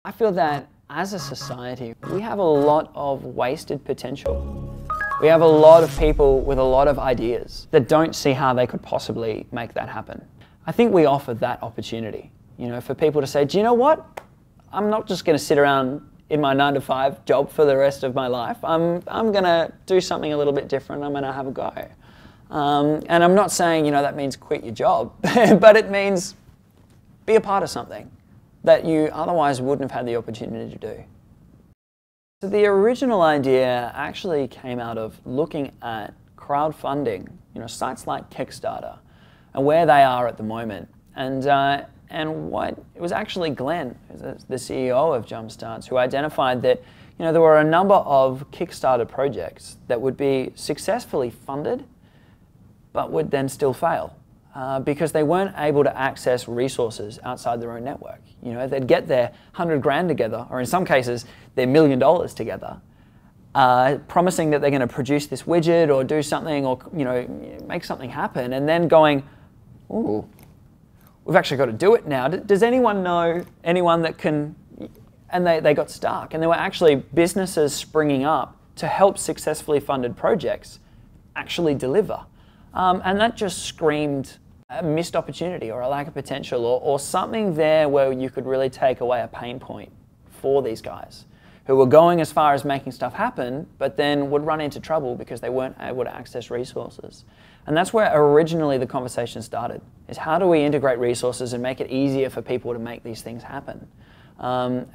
I feel that as a society, we have a lot of wasted potential. We have a lot of people with a lot of ideas that don't see how they could possibly make that happen. I think we offer that opportunity, for people to say, do you know what? I'm not just going to sit around in my 9-to-5 job for the rest of my life. I'm going to do something a little bit different. I'm going to have a go. And I'm not saying, that means quit your job, but it means be a part of something that you otherwise wouldn't have had the opportunity to do. So the original idea actually came out of looking at crowdfunding, sites like Kickstarter, and where they are at the moment. And what it was actually Glenn, the CEO of Jumpstartz, who identified that there were a number of Kickstarter projects that would be successfully funded, but would then still fail because they weren't able to access resources outside their own network. They'd get their 100 grand together, or in some cases, their $1 million together, promising that they're going to produce this widget or do something or make something happen, and then going, ooh, we've actually got to do it now. Does anyone know anyone that can? And they got stuck, and there were actually businesses springing up to help successfully funded projects actually deliver. And that just screamed a missed opportunity or a lack of potential or something there where you could really take away a pain point for these guys who were going as far as making stuff happen, but then would run into trouble because they weren't able to access resources. And that's where originally the conversation started, is how do we integrate resources and make it easier for people to make these things happen? And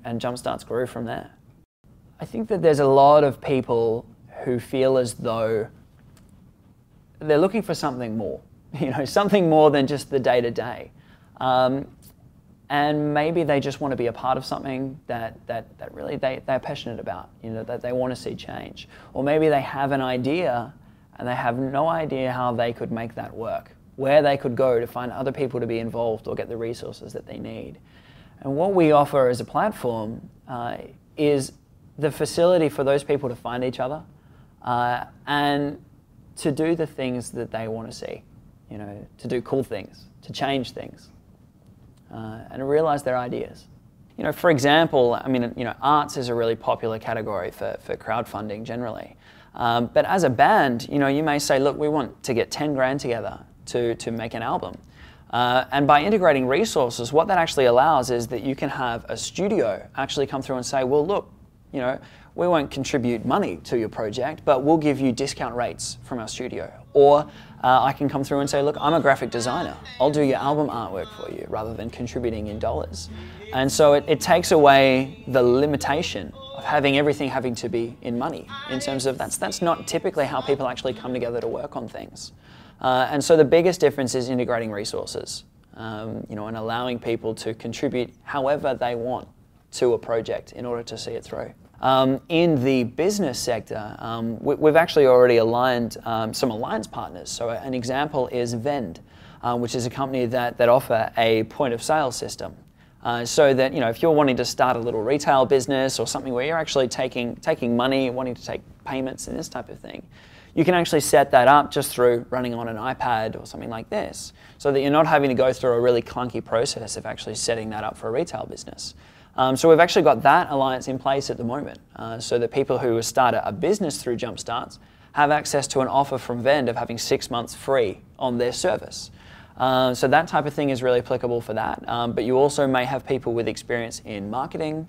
Jumpstartz grew from there. I think that there's a lot of people who feel as though they're looking for something more, something more than just the day-to-day. And maybe they just want to be a part of something that really they're passionate about, that they want to see change. Or maybe they have an idea and they have no idea how they could make that work, where they could go to find other people to be involved or get the resources that they need. And what we offer as a platform is the facility for those people to find each other and to do the things that they want to see, to do cool things, to change things, and realize their ideas. For example, arts is a really popular category for crowdfunding generally. But as a band, you may say, look, we want to get 10 grand together to make an album. And by integrating resources, what that actually allows is that you can have a studio actually come through and say, well, look, we won't contribute money to your project, but we'll give you discount rates from our studio. Or I can come through and say, look, I'm a graphic designer. I'll do your album artwork for you rather than contributing in dollars. And so it takes away the limitation of having everything having to be in money, in terms of that's not typically how people actually come together to work on things. And so the biggest difference is integrating resources, and allowing people to contribute however they want to a project in order to see it through. In the business sector, we've actually already aligned some alliance partners. So an example is Vend, which is a company that offer a point of sale system. So that if you're wanting to start a little retail business or something where you're actually taking money, wanting to take payments and this type of thing, you can actually set that up just through running on an iPad or something like this, so that you're not having to go through a really clunky process of actually setting that up for a retail business. So we've actually got that alliance in place at the moment, so that people who start a business through Jumpstartz have access to an offer from Vend of having 6 months free on their service. So that type of thing is really applicable for that. But you also may have people with experience in marketing,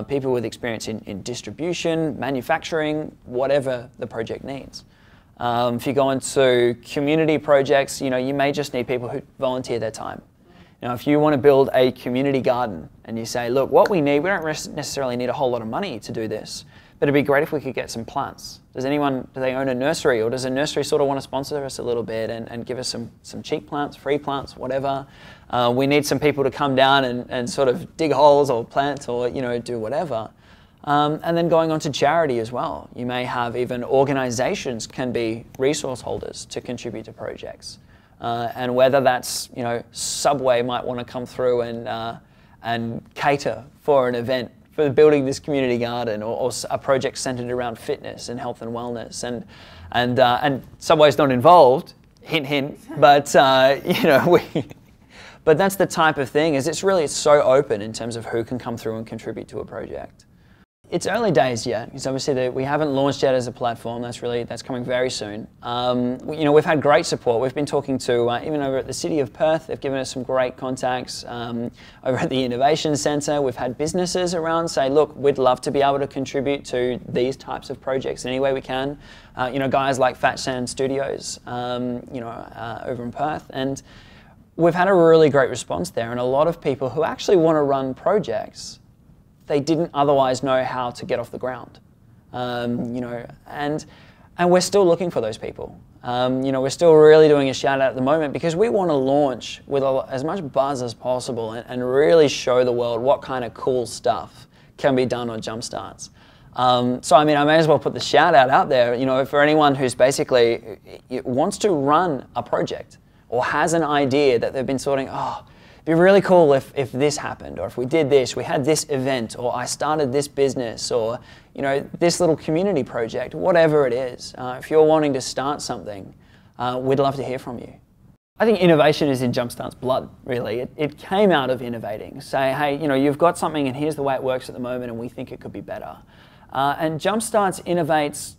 people with experience in distribution, manufacturing, whatever the project needs. If you go into community projects, you may just need people who volunteer their time. If you want to build a community garden and you say, look, what we don't necessarily need a whole lot of money to do this, but it'd be great if we could get some plants. Do they own a nursery, or does a nursery sort of want to sponsor us a little bit and give us some cheap plants, free plants, whatever? We need some people to come down and sort of dig holes or plant or do whatever. And then going on to charity as well. You may have even organizations can be resource holders to contribute to projects. And whether that's, Subway might want to come through and cater for an event for building this community garden, or a project centered around fitness and health and wellness, and Subway's not involved, hint hint, but But that's the type of thing, is it's so open in terms of who can come through and contribute to a project. It's early days yet, because obviously we haven't launched yet as a platform. That's coming very soon. We've had great support. We've been talking to, even over at the City of Perth, they've given us some great contacts. Over at the Innovation Centre, we've had businesses around say, look, we'd love to be able to contribute to these types of projects in any way we can. Guys like Fat Sand Studios, over in Perth. And we've had a really great response there, and a lot of people who actually want to run projects they didn't otherwise know how to get off the ground, and we're still looking for those people. We're still really doing a shout out at the moment because we want to launch with as much buzz as possible and really show the world what kind of cool stuff can be done on Jumpstartz. So I may as well put the shout out there, for anyone who's basically wants to run a project or has an idea that they've been sorting, it'd be really cool if this happened, or if we did this, we had this event, or I started this business, or this little community project, whatever it is. If you're wanting to start something, we'd love to hear from you. I think innovation is in Jumpstart's blood, really. It came out of innovating. Say, hey, you've got something and here's the way it works at the moment and we think it could be better. And Jumpstartz innovates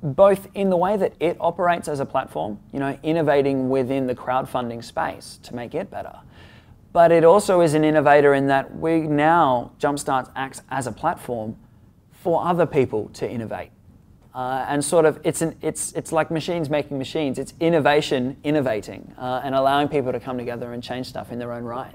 both in the way that it operates as a platform, innovating within the crowdfunding space to make it better. But it also is an innovator in that Jumpstartz acts as a platform for other people to innovate. And it's like machines making machines. It's innovation innovating and allowing people to come together and change stuff in their own right.